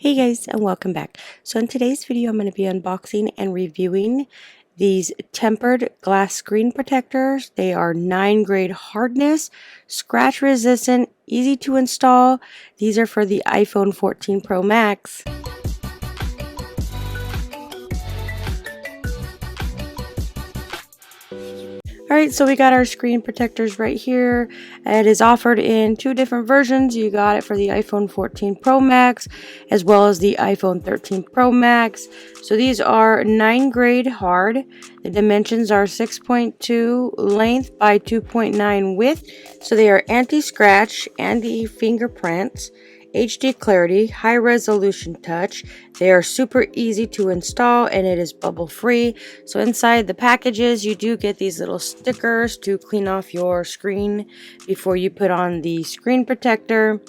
Hey guys, and welcome back. So in today's video I'm going to be unboxing and reviewing these tempered glass screen protectors. They are 9-grade hardness, scratch resistant, easy to install. These are for the iPhone 14 Pro Max. Alright, so we got our screen protectors right here. It is offered in two different versions. You got it for the iPhone 14 Pro Max as well as the iPhone 13 Pro Max. So these are 9-grade hard. The dimensions are 6.2 length by 2.9 width. So they are anti-scratch, anti-fingerprint, HD clarity, high resolution touch. They are super easy to install and it is bubble free. So inside the packages you do get these little stickers to clean off your screen before you put on the screen protector.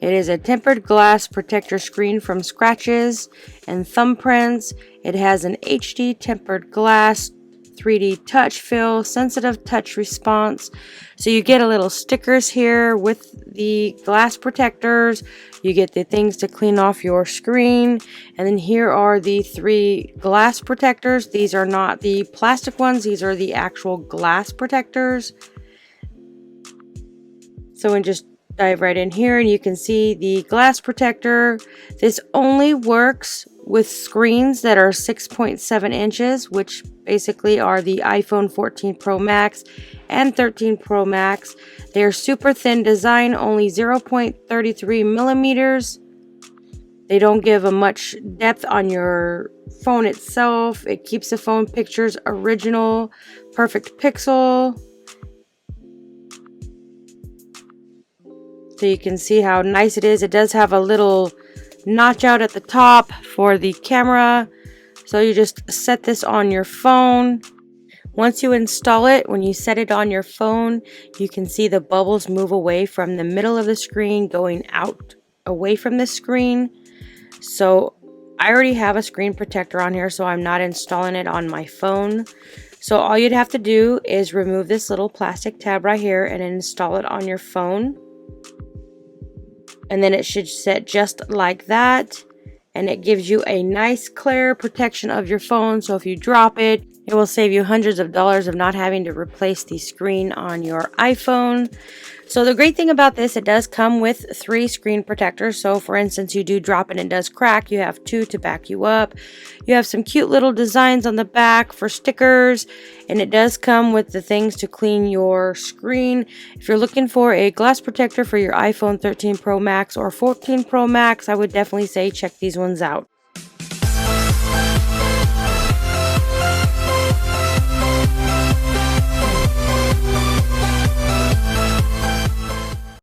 It is a tempered glass protector screen from scratches and thumbprints. It has an HD tempered glass 3D touch feel, sensitive touch response. So you get a little stickers here with the glass protectors. You get the things to clean off your screen. And then here are the 3 glass protectors. These are not the plastic ones. These are the actual glass protectors. So we just dive right in here and you can see the glass protector. This only works with screens that are 6.7 inches, which basically are the iPhone 14 Pro Max and 13 Pro Max. They are super thin design, only 0.33 millimeters. They don't give a much depth on your phone itself. It keeps the phone pictures original, perfect pixel. So you can see how nice it is. It does have a little notch out at the top for the camera. So you just set this on your phone. Once you install it, when you set it on your phone, you can see the bubbles move away from the middle of the screen, going out away from the screen. So I already have a screen protector on here, so I'm not installing it on my phone. So all you'd have to do is remove this little plastic tab right here and install it on your phone. And then it should set just like that. And it gives you a nice clear protection of your phone. So if you drop it, it will save you hundreds of dollars of not having to replace the screen on your iPhone. So the great thing about this, it does come with 3 screen protectors. So for instance, you do drop it and it does crack. You have 2 to back you up. You have some cute little designs on the back for stickers. And it does come with the things to clean your screen. If you're looking for a glass protector for your iPhone 13 Pro Max or 14 Pro Max, I would definitely say check these ones out.